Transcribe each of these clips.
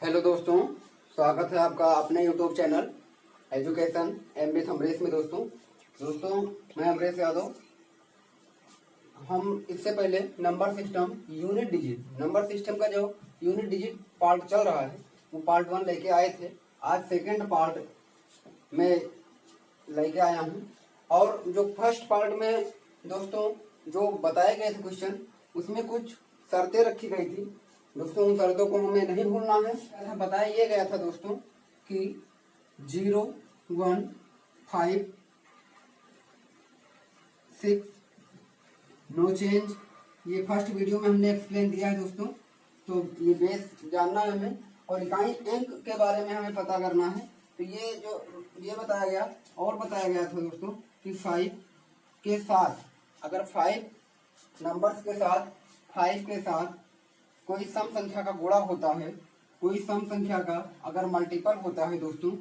Hello दोस्तों, स्वागत है आपका अपने YouTube channel education MB Amrish में। दोस्तों मैं अमरीश यादव। हम इससे पहले number system unit digit number system का जो यूनिट डिजिट पार्ट चल रहा है वो पार्ट 1 लेके आए थे। आज सेकंड पार्ट में लेके आया हूँ। और जो फर्स्ट पार्ट में दोस्तों जो बताए गए थे क्वेश्चन, उसमें कुछ शर्तें रखी गई थी। दोस्तों उन शर्तों को हमें नहीं भूलना है। बताया ये गया था दोस्तों कि 0, 1, 5, 6 नो चेंज। ये फर्स्ट वीडियो में हमने एक्सप्लेन दिया है दोस्तों। तो ये बेस जानना है हमें और इकाई अंक के बारे में हमें पता करना है। तो ये बताया गया और बताया गया था दोस्तों कि 5 के साथ, अगर 5 नंबर्स के साथ 5 के साथ कोई सम संख्या का गुणा होता है, कोई सम संख्या का अगर मल्टीपल होता है दोस्तों,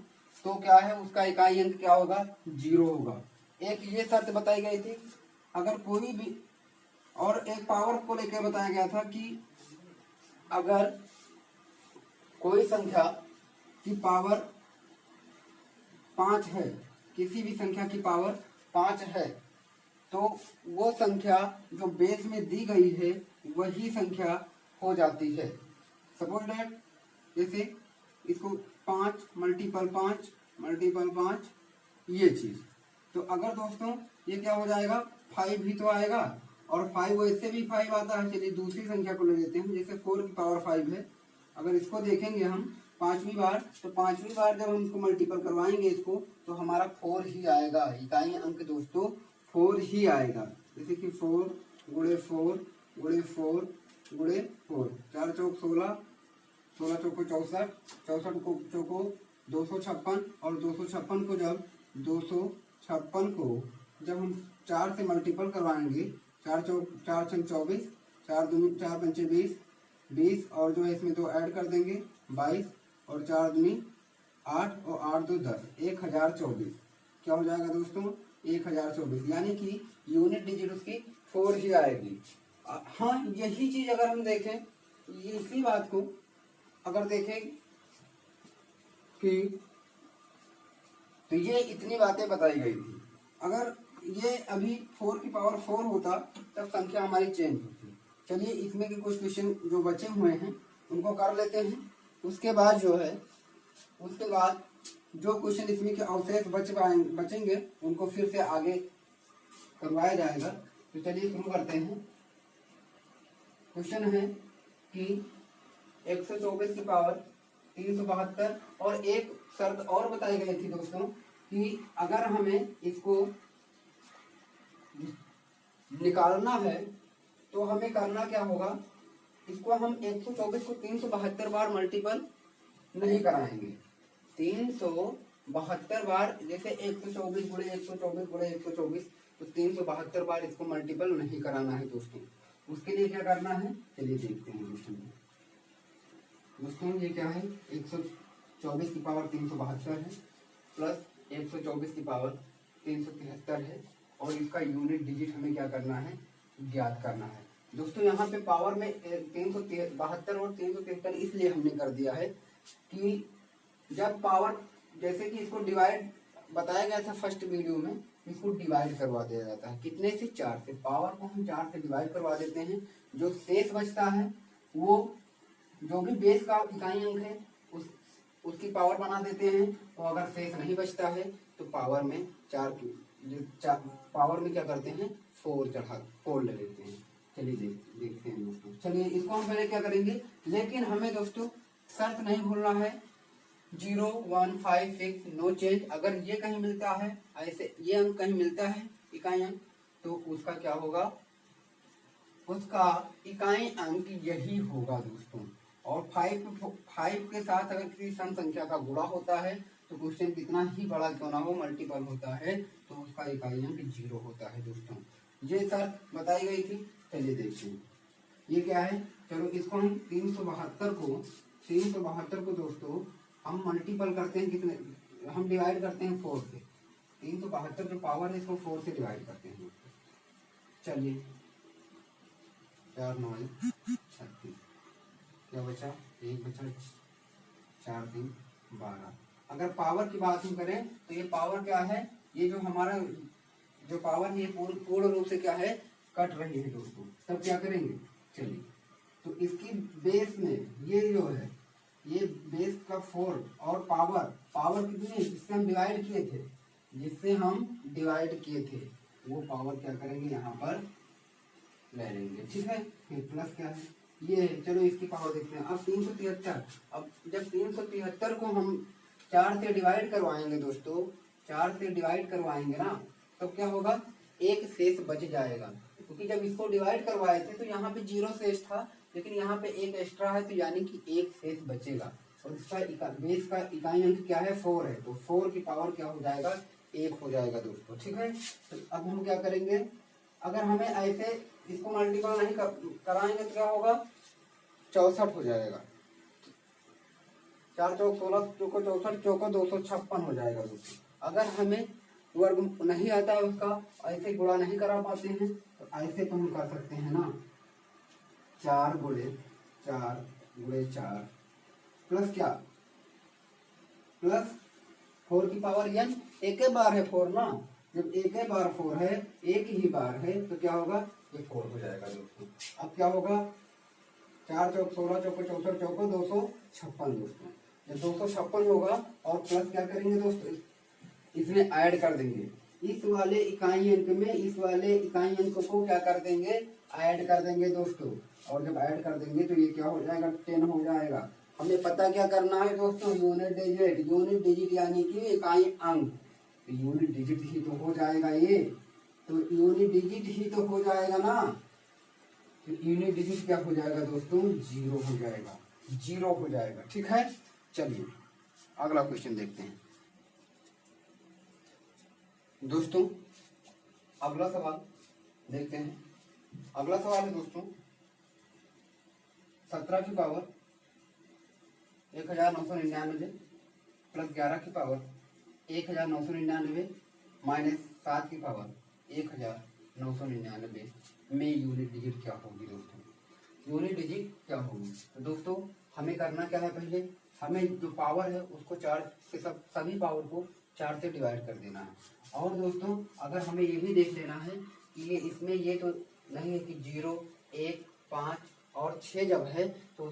तो क्या है उसका इकाई अंक क्या होगा? 0 होगा। एक ये शर्त बताई गई थी। अगर कोई भी और एक पावर को लेकर बताया गया था कि अगर कोई संख्या की पावर 5 है, किसी भी संख्या की पावर 5 है, तो वो संख्या जो बेस में दी गई है वही संख्या हो जाती है। सपोज दैट जैसे इसको 5 मल्टीपल 5 मल्टीपल 5 ये चीज। तो अगर दोस्तों ये क्या हो जाएगा? 5 भी तो आएगा और 5 वैसे भी 5 आता है। चलिए दूसरी संख्या को ले लेते हैं। जैसे 4 की पावर 5 है। अगर इसको देखेंगे हम पांचवी बार, तो पांचवी बार जब हम इसको मल्टीपल करवाएंगे इसको, तो हमारा 4 ही आएगा। इकाई अंक दोस्तों 4 ही आएगा। जैसे कि 4 गुणे 4 गुणे 4 गुणे 4, 4 चौक 16, 16 चौको 64, 64 को चौको 256 और 256 को जब 256 को जब हम 4 से मल्टीपल करवाएंगे, 4 चौक 4 छंग 24, 4 दूनी 4 पंचे 20, 20 और जो है इसमें 2 ऐड कर देंगे 22 और 4 दूनी 8 और 8 2 10, 1024। क्या हो जाएगा दोस्तों? 1024। यानी कि यूनिट डिजिट उसकी 4 ही आएगी। हाँ, यही चीज अगर हम देखें, इसी बात को अगर देखें कि तो ये इतनी बातें बताई गई थी। अगर ये अभी 4 की पावर 4 होता तब संख्या हमारी चेंज होती। चलिए इसमें के कुछ क्वेश्चन जो बचे हुए हैं उनको कर लेते हैं। उसके बाद जो क्वेश्चन इसमें के अवशेष बचेंगे उनको फिर से आगे करवाया जाएगा। तो चलिए शुरू करते हैं। क्वेश्चन है कि 124 की पावर 372 और एक शर्त और बताई गई थी दोस्तों कि अगर हमें इसको निकालना है तो हमें करना क्या होगा? इसको हम 124 को 372 बार मल्टीपल नहीं कराएंगे। 372 बार, जैसे 124 गुणे 124 गुणे 124, तो 372 बार इसको मल्टीपल नहीं कराना है दोस्तों। उसके लिए क्या करना है चलिए देखते हैं दोस्तों। ये क्या है? 124 की पावर 372 है प्लस 124 की पावर 373 है और इसका यूनिट डिजिट हमें क्या करना है? ज्ञात करना है दोस्तों। यहाँ पे पावर में 372 और 373 इसलिए हमने कर दिया है कि जब पावर, जैसे कि इसको डिवाइड बताया गया था फर्स्ट वीडियो में, इसको डिवाइड करवा दिया जाता है। कितने से? 4 से। पावर को हम 4 से डिवाइड करवा देते हैं। जो शेष बचता है वो जो भी बेस का इकाई अंक है उसकी पावर बना देते हैं। और अगर शेष नहीं बचता है तो पावर में 4 पावर में क्या करते हैं? 4 ले लेते हैं। चलिए देखते हैं दोस्तों। चलिए इसको हम पहले क्या करेंगे, लेकिन हमें दोस्तों शर्त नहीं भूलना है। 0, 1, 5, 6 नो चेंज। अगर ये कहीं मिलता है, ऐसे ये अंक कहीं मिलता है इकाई अंक, तो उसका क्या होगा? उसका इकाई अंक यही होगा दोस्तों। और 5 के साथ अगर किसी सम संख्या का गुणा होता है तो क्वेश्चन कितना ही बड़ा क्यों ना हो, मल्टीपल होता है तो उसका इकाई अंक 0 होता है दोस्तों। ये शर्त बताई गई थी। चलिए देखते हैं ये क्या है। चलो इसको हम 372 को दोस्तों हम मल्टीपल करते हैं। कितने? हम डिवाइड करते हैं 4 से। 372 जो पावर है इसको 4 से डिवाइड करते हैं। चलिए 4 9 36, क्या बचा? 1 बचा 4 3 12। अगर पावर की बात हम करें तो ये पावर क्या है, ये जो हमारा जो पावर है ये पूर्ण रूप से क्या है, कट रही है दोस्तों। तब क्या करेंगे, चलिए तो इसकी बेस में ये जो है, ये बेस का 4 और पावर कितनी है जिससे हम डिवाइड किए थे, वो पावर क्या करेंगे यहाँ पर ले लेंगे। ठीक है, फिर प्लस क्या है, ये है। चलो इसकी पावर देखते हैं। अब 373, अब जब 373 को हम 4 से डिवाइड करवाएंगे दोस्तों, 4 से डिवाइड करवाएंगे ना, तो क्या होगा, एक शेष बच जाएगा। क्योंकि जब इसको डिवाइड करवाए थे तो यहाँ पे 0 शेष था, लेकिन यहाँ पे एक एक्स्ट्रा है, तो यानी कि एक शेष बचेगा। और इसका बेस का इकाई अंक क्या है, 4 है, तो 4 की पावर क्या हो जाएगा, 1 हो जाएगा दोस्तों। ठीक है, तो अब हम क्या करेंगे, अगर हमें ऐसे इसको मल्टीपल नहीं कराएंगे तो क्या होगा, 64 हो जाएगा। 4 चौक 16, चौको 64, चौको 256 हो जाएगा दोस्तों। अगर हमें वर्ग नहीं आता है उसका, ऐसे गुणा नहीं करा पाते हैं, तो ऐसे तो हम कर सकते हैं ना, 4 गुणे 4 प्लस क्या, प्लस 4 की पावर n, एक बार है 4 ना, जब एक बार 4 है, एक ही बार है, तो क्या होगा, ये 4 हो जाएगा दोस्तों। अब क्या होगा, 4 चौक 16, चौको 64, चौको 256 दोस्तों। जब 256 होगा और प्लस क्या करेंगे दोस्तों, इसमें ऐड कर देंगे, इस वाले इकाई अंक में इस वाले इकाई अंक को क्या कर देंगे, ऐड कर देंगे दोस्तों। और जब ऐड कर देंगे तो ये क्या हो जाएगा, 10 हो जाएगा। हमें पता क्या करना है दोस्तों, यूनिट डिजिट यानी कि इकाई अंक, यूनिट डिजिट ही तो हो जाएगा ये, तो यूनिट डिजिट ही तो हो जाएगा ना, तो यूनिट डिजिट क्या हो जाएगा दोस्तों, 0 हो जाएगा, 0 हो जाएगा। ठीक है, चलिए अगला क्वेश्चन देखते हैं दोस्तों। अगला सवाल देखते हैं। अगला सवाल है दोस्तों, 17 की पावर 1999 प्लस 11 की पावर 1999 माइनस 7 की पावर 1999 में यूनिट डिजिट क्या होगी दोस्तों, यूनिट डिजिट क्या होगी। तो दोस्तों हमें करना क्या है, पहले हमें जो पावर है उसको 4 से सभी पावर को 4 से डिवाइड कर देना है। और दोस्तों अगर हमें ये भी देख लेना है कि ये इसमें ये तो नहीं है कि 0 1 5 और 6 जब है तो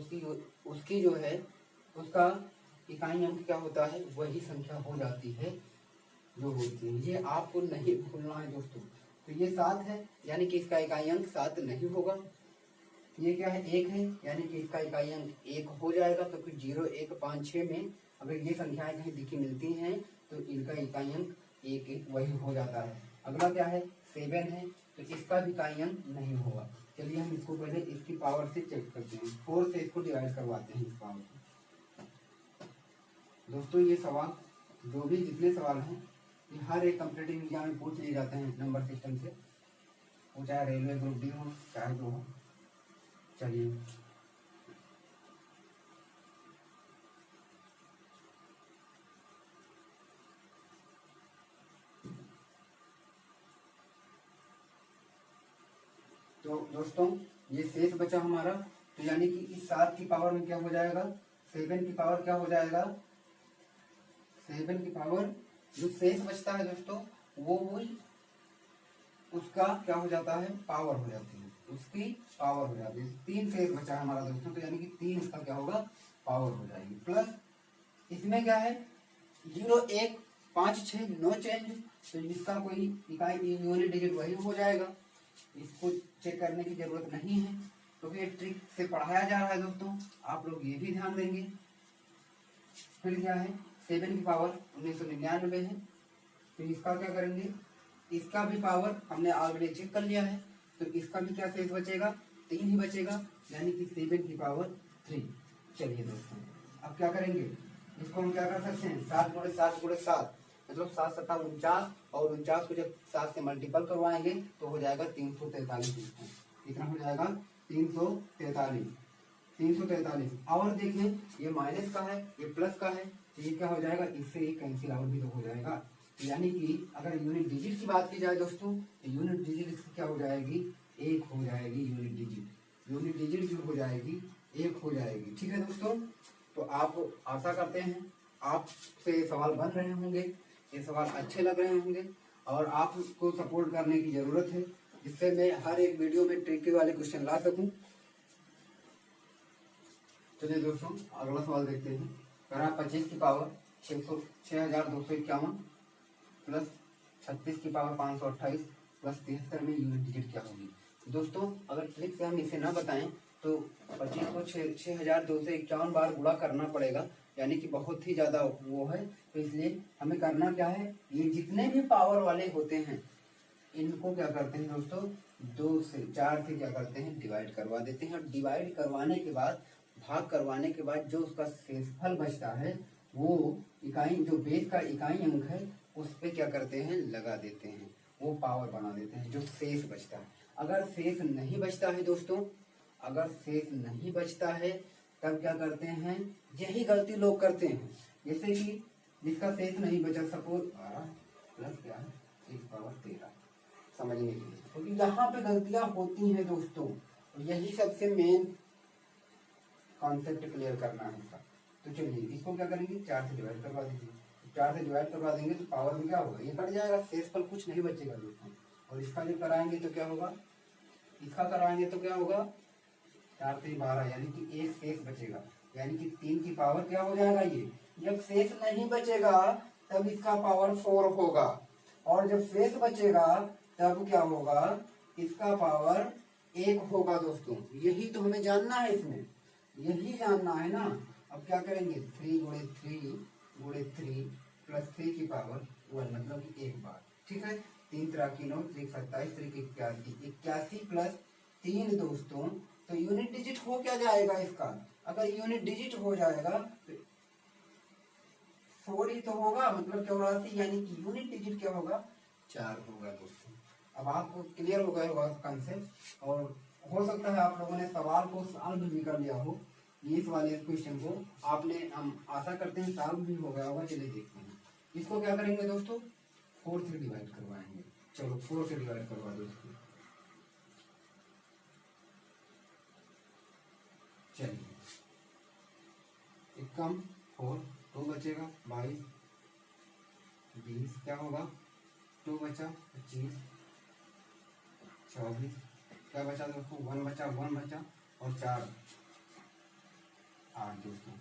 उसकी जो है उसका इकाई अंक क्या होता है, वही संख्या हो जाती है जो होती है। ये आपको नहीं भूलना है दोस्तों। तो ये 7 है, यानी कि इसका इकाई अंक 7 नहीं होगा। ये क्या है, 1 है, यानी कि इसका इकाई अंक 1 हो जाएगा। तो फिर 0 1 5 6 में अगर ये संख्याएं कहीं दिखी मिलती हैं तो इनका इकाई अंक 1 वही हो जाता है। अगला क्या है, 7 है, तो इसका भी इकाई अंक नहीं होगा। चलिए हम इसको पहले इसकी पावर से चेक करते हैं, 4 से इसको डिवाइड करवाते हैं इस पावर को। दोस्तों ये सवाल जो भी जितने सवाल हैं ये हर एक कॉम्पिटिटिव एग्जाम में पूछ लिए जाते हैं नंबर सिस्टम से, वो चाहे रेलवे ग्रुप डी हो चाहे जो हो। चलिए तो दोस्तों ये शेष बचा हमारा, तो यानी कि इस 7 की पावर में क्या हो जाएगा, 7 की पावर क्या हो जाएगा, 7 की पावर जो शेष बचता है दोस्तों वो उसका क्या हो जाता है, पावर हो जाती है, उसकी पावर हो जाती है। 3 शेष बचा है हमारा दोस्तों, तो यानी कि 3 इसका क्या होगा, पावर हो जाएगी। प्लस इसमें क्या है, 0 1 5 6 नो चेंज, तो इसका कोई इकाई यूनिट डिजिट वही हो जाएगा। इसको चेक करने की जरूरत नहीं है क्योंकि ये ट्रिक से पढ़ाया जा रहा है दोस्तों, आप लोग ये भी ध्यान देंगे। फिर क्या है, 7 की पावर 1999 है, तो इसका क्या करेंगे, इसका भी पावर हमने ऑलरेडी चेक कर लिया है, तो इसका भी क्या शेष बचेगा, 3 ही बचेगा, यानी कि 7 की पावर 3। चलिए दोस्तों अब क्या करेंगे, इसको हम क्या कर सकते हैं, 7 गुणे 7 गुणे 7 मतलब 7 7 49, और 49 को जब 7 से मल्टीपल करवाएंगे तो हो जाएगा 343। कितना हो जाएगा, 343। और देखें ये माइनस का है ये प्लस का है, तो ये क्या हो जाएगा, इससे ये कैंसिल आउट भी तो हो जाएगा। तो यानी कि अगर यूनिट डिजिट की बात की जाए दोस्तों, तो यूनिट डिजिट इसकी क्या हो जाएगी, 1 हो जाएगी। यूनिट डिजिट जो हो जाएगी 1 हो जाएगी। ठीक है दोस्तों, तो आप आशा करते हैं आपसे ये सवाल बन रहे होंगे, ये सवाल अच्छे लग रहे होंगे और आपको सपोर्ट करने की जरूरत है, जिससे मैं हर एक वीडियो में ट्रिकी वाले क्वेश्चन ला सकूं। चलिए दोस्तों अगला सवाल देखते हैं। करा 25 की पावर 6251 प्लस 36 की पावर 528 प्लस 73 में यूनिट डिजिट क्या होगी। दोस्तों अगर ट्रिक से हम इसे ना बताएं तो 25 को 6251 बार गुणा करना पड़ेगा, यानी कि बहुत ही ज्यादा वो है। तो इसलिए हमें करना क्या है, ये जितने भी पावर वाले होते हैं इनको क्या करते हैं दोस्तों, 2 से 4 से क्या करते हैं, डिवाइड करवा देते हैं। और डिवाइड करवाने के बाद, भाग करवाने के बाद जो उसका शेषफल बचता है वो इकाई, जो बेस का इकाई अंक है उस पे क्या करते हैं, लगा देते हैं, वो पावर बना देते हैं जो शेष बचता है। अगर शेष नहीं बचता है दोस्तों, अगर शेष नहीं बचता है तब क्या करते हैं, यही गलती लोग करते हैं। जैसे कि जिसका शेष नहीं बचा, सपोज 12 प्लस क्या है 1 पावर 13, समझने के लिए, क्योंकि यहाँ पे गलतियां होती हैं दोस्तों। यही सबसे मेन कॉन्सेप्ट क्लियर करना है इसका। तो चलिए इसको क्या करेंगे, 4 से डिवाइड करवा दीजिए। 4 से डिवाइड करवा देंगे तो पावर में क्या होगा, ये कट जाएगा, शेषफल कुछ नहीं बचेगा दोस्तों। और इसका जब कराएंगे तो क्या होगा, इसका कराएंगे तो क्या होगा, 4 से 12 यानी कि एक शेष बचेगा, यानी कि 3 की पावर क्या हो जाएगा ये। जब शेष नहीं बचेगा तब इसका पावर 4 होगा, और जब शेष बचेगा तब क्या होगा, इसका पावर 1 होगा दोस्तों। यही तो हमें जानना है, इसमें यही जानना है ना। अब क्या करेंगे, 3 गुणे 3 प्लस 3 की पावर 1, मतलब कि 1 बार, ठीक है। 3 3 की 9, 3 27, 3 81, 81 प्लस 3 दोस्तों। तो यूनिट डिजिट हो क्या जाएगा इसका, अगर यूनिट डिजिट हो जाएगा तो 4 ही तो होगा, मतलब 84, यानी कि यूनिट डिजिट क्या होगा, 4 होगा दोस्तों। अब आपको क्लियर हो गया होगा कंसेप्ट, और हो सकता है आप लोगों ने सवाल को सॉल्व भी कर लिया हो, इस वाले क्वेश्चन को आपने, हम आशा करते हैं सॉल्व भी हो गया होगा। चलिए देखते हैं इसको क्या करेंगे दोस्तों, 4 से डिवाइड करवाएंगे। चलो 4 से डिवाइड करवा दो इसको। चलिए एक कम 4, 2 बचेगा 22, 20 क्या होगा, 2 बचा 25, 24 क्या बचा दोस्तों, 1 बचा और 4 8 दोस्तों।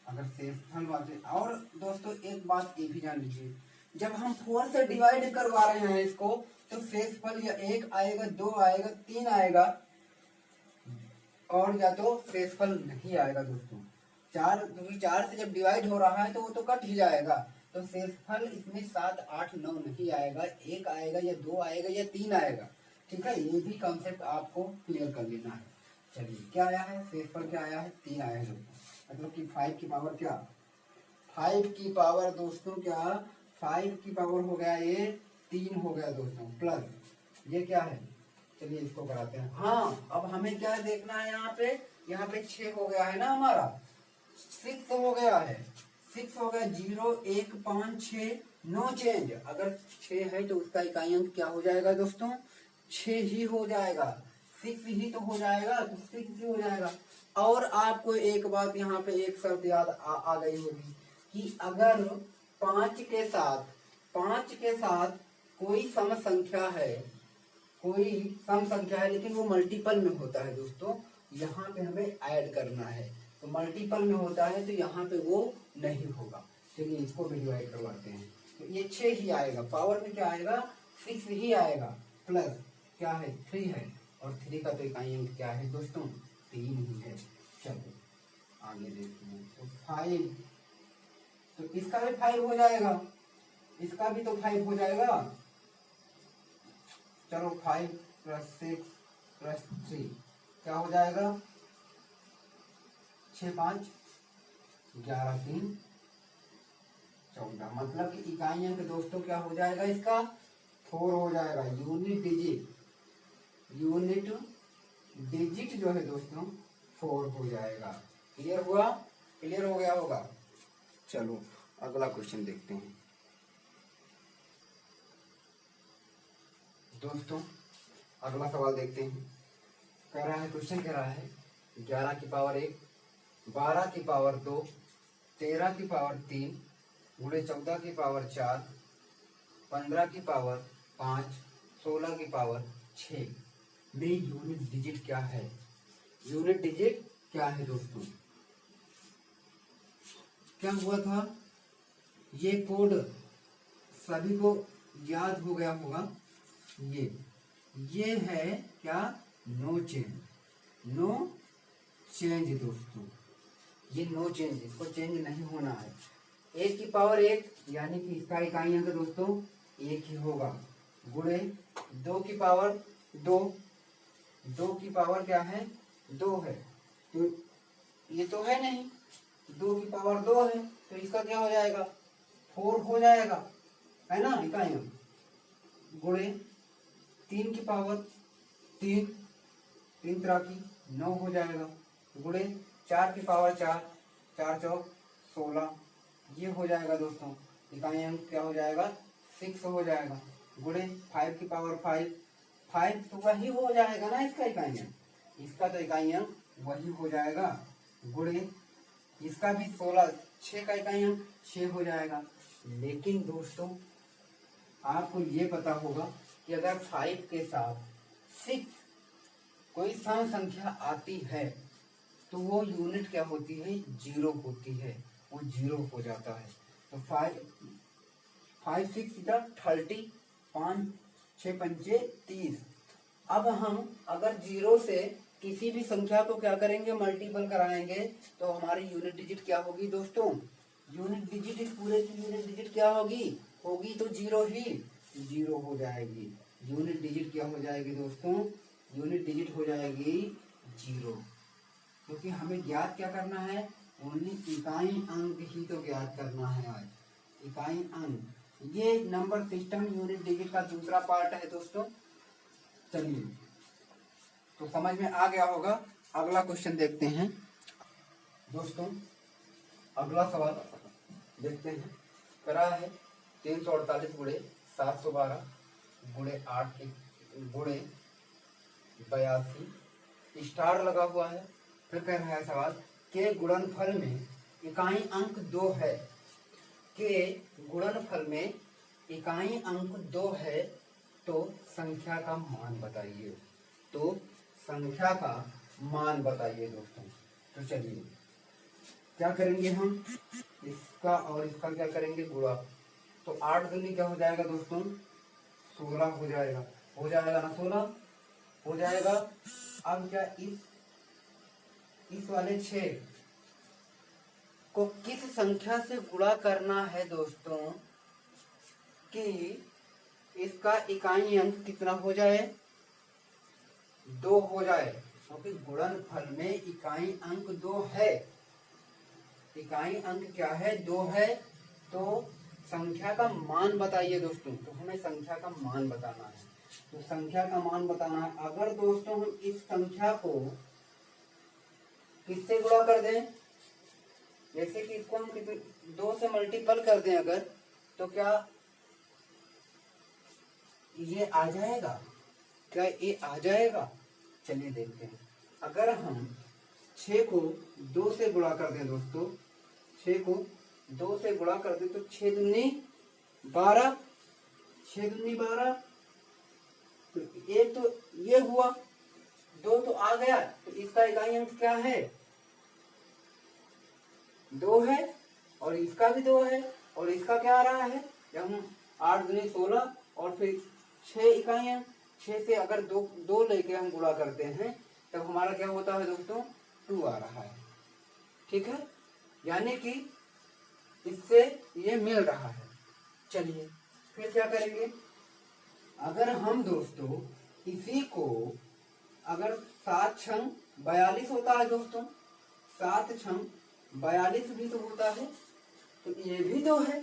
अगर शेषफल बचे, और दोस्तों एक बात ये भी जान लीजिए, जब हम 4 से डिवाइड करवा रहे हैं इसको तो शेषफल या 1 आएगा, 2 आएगा, 3 आएगा, और या तो शेषफल नहीं आएगा दोस्तों। 4, क्योंकि 4 से जब डिवाइड हो रहा है तो वो तो कट ही जाएगा, तो शेषफल इसमें 7 8 9 नहीं आएगा, 1 आएगा या 2 आएगा या 3 आएगा, ठीक है। ये भी कॉन्सेप्ट आपको क्लियर कर लेना है। चलिए क्या आया है, शेषफल क्या आया है, 3 आया है दोस्तों, मतलब कि 5 की पावर क्या, 5 की पावर दोस्तों क्या, 5 की पावर हो गया ये 3 हो गया दोस्तों, प्लस ये क्या है, चलिए इसको कराते हैं। हाँ अब हमें क्या देखना है, यहाँ पे 6 हो गया है ना हमारा, 6 हो गया है, 6 हो गया, 0 1 5 6 नो चेंज। अगर 6 है तो उसका इकाई अंक क्या हो जाएगा दोस्तों, 6 ही हो जाएगा, 6 ही तो हो जाएगा, तो 6 ही हो जाएगा। और आपको एक बात यहाँ पे एक शर्त याद आ गई होगी कि अगर 5 के साथ कोई सम संख्या है, कोई सम संख्या है लेकिन वो मल्टीपल में होता है दोस्तों, यहाँ पे हमें ऐड करना है, तो मल्टीपल में होता है तो यहाँ पे वो नहीं होगा। चलिए इसको भी डिवाइड करवाते हैं, तो ये 6 ही आएगा, पावर में क्या आएगा, 6 ही आएगा, प्लस क्या है 3 है, और 3 का तो इकाई अंक क्या है दोस्तों, 3 ही है। चलो आगे देखते हैं, तो 5, तो इसका भी 5 हो जाएगा, इसका भी तो 5 हो जाएगा। चलो 5 प्लस 6 प्लस 3 क्या हो जाएगा, 6 5 11 3 14, मतलब कि इकाई अंक दोस्तों क्या हो जाएगा इसका, 4 हो जाएगा। यूनिट डिजिट जो है दोस्तों 4 हो जाएगा। क्लियर हुआ, क्लियर हो गया होगा। चलो अगला क्वेश्चन देखते हैं दोस्तों, अगला सवाल देखते हैं। कह रहा है, क्वेश्चन कह रहा है 11 की पावर 1, 12 की पावर 2 13 की पावर 3 गुणे 14 की पावर 4, 15 की पावर 5, 16 की पावर 6 में यूनिट डिजिट क्या है? यूनिट डिजिट क्या है दोस्तों? क्या हुआ था? ये कोड सभी को याद हो गया होगा। ये है क्या? No change. नो चेंज दोस्तों, ये नो चेंज, इसको चेंज नहीं होना है। 1 की पावर 1 यानी कि इसका इकाई अंक दोस्तों 1 ही होगा, गुणे 2 की पावर 2, 2 की पावर क्या है? 2 है, तो ये तो है नहीं, 2 की पावर 2 है, तो इसका क्या हो जाएगा? 4 हो जाएगा, है ना, इकाई अंक। गुणे 3 की पावर 3, 3 तरह की 9 हो जाएगा, गुणे 4 की पावर 4, 4 चौक 16, ये हो जाएगा दोस्तों। इकाई अंक क्या हो जाएगा? 6 हो जाएगा, गुणे 5 की पावर 5, 5 तो वही हो जाएगा ना इसका इकाई अंक, इसका तो इकाई अंक वही हो जाएगा, गुणे इसका भी 16, 6 का इकाई अंक 6 हो जाएगा। लेकिन दोस्तों आपको ये पता होगा कि अगर 5 के साथ 6 कोई सम संख्या आती है तो वो यूनिट क्या होती है? 0 होती है, वो 0 हो जाता है। तो 5 6 30, 5 6 पंचे 30। अब हम अगर 0 से किसी भी संख्या को क्या करेंगे? मल्टीपल कराएंगे, तो हमारी यूनिट डिजिट क्या होगी दोस्तों? यूनिट डिजिट, इस पूरे की यूनिट डिजिट क्या होगी? होगी तो 0 ही, 0 हो जाएगी। यूनिट डिजिट क्या हो जाएगी दोस्तों? यूनिट डिजिट हो जाएगी 0, क्योंकि हमें ज्ञात क्या करना है? ओनली इकाई अंक ही तो ज्ञात करना है आज, इकाई अंक। ये नंबर सिस्टम यूनिट डिजिट का दूसरा पार्ट है दोस्तों। चलिए, तो समझ में आ गया होगा। अगला क्वेश्चन देखते हैं दोस्तों। अगला सवाल देखते हैं। करा है 348 गुणे 712 गुणे 8 गुणे 82, स्टार लगा हुआ है। फिर कह रहा है सवाल के गुणनफल में इकाई अंक 2 है, के गुणनफल में इकाई अंक 2 है, तो संख्या का मान बताइए। तो संख्या का मान बताइए दोस्तों। तो चलिए क्या करेंगे हम? इसका और इसका क्या करेंगे? गुणा। तो 8 दूनी क्या हो जाएगा दोस्तों? 16 हो जाएगा, हो जाएगा ना, 16 हो जाएगा। अब क्या इस वाले 6 को किस संख्या से गुणा करना है दोस्तों कि इसका इकाई अंक कितना हो जाए? 2 हो जाए, क्योंकि गुणनफल में इकाई अंक 2 है। इकाई अंक क्या है? 2 है। तो संख्या का मान बताइए दोस्तों। तो हमें संख्या का मान बताना है। तो संख्या का मान बताना है। अगर दोस्तों हम इस संख्या को किससे गुणा कर दें? जैसे कि इसको हम 2 से मल्टीपल कर दें अगर, तो क्या ये आ जाएगा? क्या ये आ जाएगा? चलिए देखते हैं। अगर हम 6 को 2 से गुणा कर दें दोस्तों, 6 को 2 से गुणा कर दें, तो 6 दूनी 12, 6 दूनी 12, तो एक तो ये हुआ, 2 तो आ गया, तो इसका इकाई अंक क्या है? 2 है, और इसका भी 2 है, और इसका क्या आ रहा है? जब हम 8 दूनी 16 और फिर 6 इकाई अंक, 6 से अगर 2 लेके हम गुणा करते हैं तब हमारा क्या होता है दोस्तों? 2 आ रहा है। ठीक है, यानी कि इससे ये मिल रहा है। चलिए फिर क्या करेंगे? अगर हम दोस्तों इसी को, अगर 7 छंग 42 होता है दोस्तों, 7 छंग 42 भी तो होता है, तो ये भी 2 है,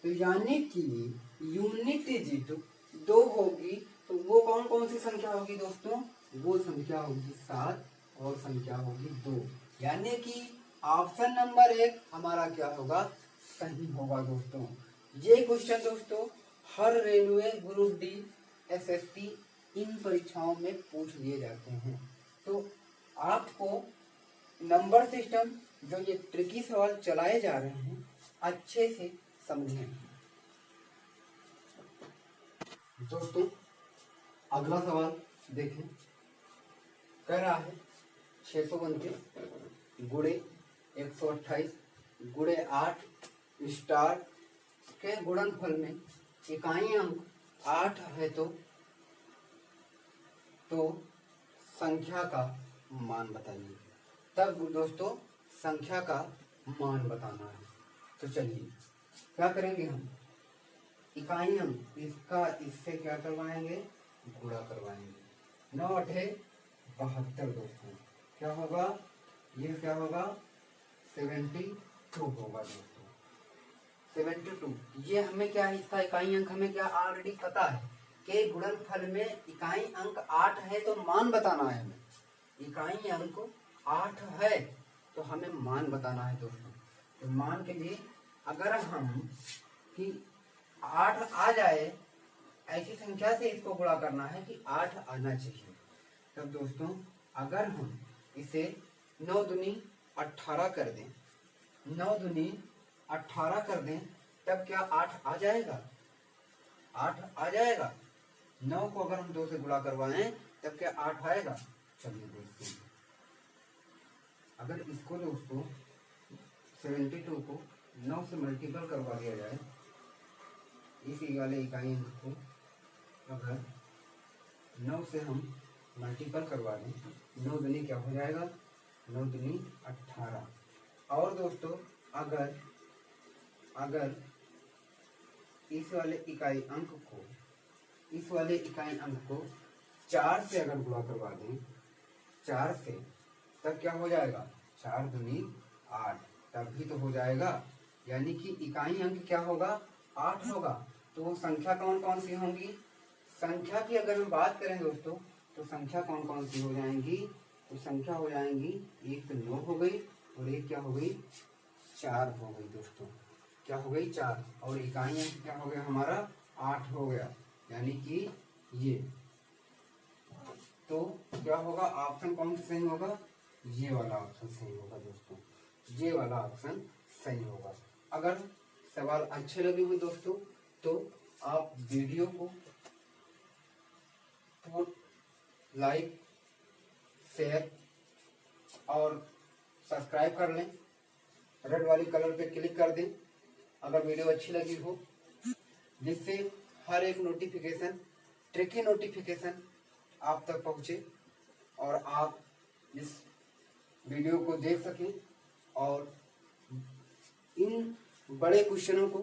तो यानी कि यूनिट डिजिट 2 होगी। तो वो कौन कौन सी संख्या होगी दोस्तों? वो संख्या होगी 7 और संख्या होगी 2, यानी कि ऑप्शन नंबर 1 हमारा क्या होगा? सही होगा दोस्तों। ये क्वेश्चन दोस्तों हर रेलवे ग्रुप डी, SSC इन परीक्षाओं में पूछ लिए जाते हैं। तो आपको नंबर सिस्टम जो ये ट्रिकी सवाल चलाए जा रहे हैं अच्छे से समझें। दोस्तों अगला सवाल देखें। कह रहा है 629 गुणे 128 गुणे 8 स्टार के गुणनफल में इकाई अंक 8 है तो संख्या का मान बताइए। तब दोस्तों संख्या का मान बताना है। तो चलिए क्या करेंगे हम, इकाई अंक इसका इससे क्या करवाएंगे, गुणा करवाएंगे। 9 8 72 दोस्तों क्या होगा, ये क्या होगा 72 होगा दोस्तों 72। ये हमें क्या है, इसका इकाई अंक हमें क्या ऑलरेडी पता है कि गुणनफल में इकाई अंक 8 है तो मान बताना है हमें। इकाई अंक 8 है तो हमें मान बताना है दोस्तों। तो मान के लिए अगर हम कि 8 आ जाए ऐसी संख्या से इसको गुणा करना है कि 8 आना चाहिए। तब दोस्तों अगर हम इसे 9 दूनी 18 कर दें, 9 दूनी 18 कर दें तब क्या 8 आ जाएगा, 8 आ जाएगा। 9 को अगर हम 2 से गुणा करवाएं तब क्या 8 आएगा। चलिए देखते हैं। अगर इसको दोस्तों 72 को 9 से मल्टीपल करवा दिया जाए, इस वाले इकाई अंक को अगर 9 से हम मल्टीपल करवा दें, 9 दूनी क्या हो जाएगा, 9 दूनी 18। और दोस्तों अगर इस वाले इकाई अंक को 4 से अगर गुणा करवा दें, 4 से, तब क्या हो जाएगा 4 दूनी 8, तब भी तो हो जाएगा। यानी कि इकाई अंक क्या होगा, 8 होगा। तो वो संख्या कौन कौन सी होंगी, संख्या की अगर हम बात करें दोस्तों तो संख्या कौन कौन सी हो जाएंगी, तो संख्या हो जाएंगी, एक तो 9 हो गई और एक क्या हो गई 4 हो गई दोस्तों, क्या हो गई 4। और इकाई अंक क्या हो गया हमारा 8 हो गया। यानी कि ये तो क्या होगा, ऑप्शन कौन सा सही होगा, ये वाला ऑप्शन सही होगा दोस्तों, ये वाला ऑप्शन सही होगा। अगर सवाल अच्छे लगे हुए दोस्तों तो आप वीडियो को लाइक शेयर और सब्सक्राइब कर लें, रेड वाली कलर पे क्लिक कर दें अगर वीडियो अच्छी लगी हो, जिससे हर एक नोटिफिकेशन, ट्रिकी नोटिफिकेशन आप तक पहुंचे और आप इस वीडियो को देख सकें और इन बड़े क्वेश्चनों को,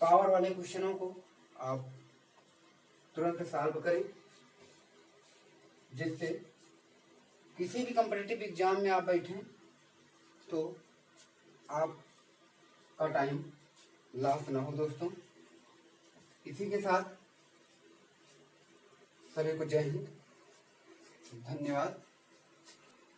पावर वाले क्वेश्चनों को आप तुरंत सॉल्व करें, जिससे किसी भी कॉम्पिटिटिव एग्जाम में आप बैठें तो आपका टाइम लॉस ना हो दोस्तों। इसी के साथ सभी को जय हिंद, धन्यवाद।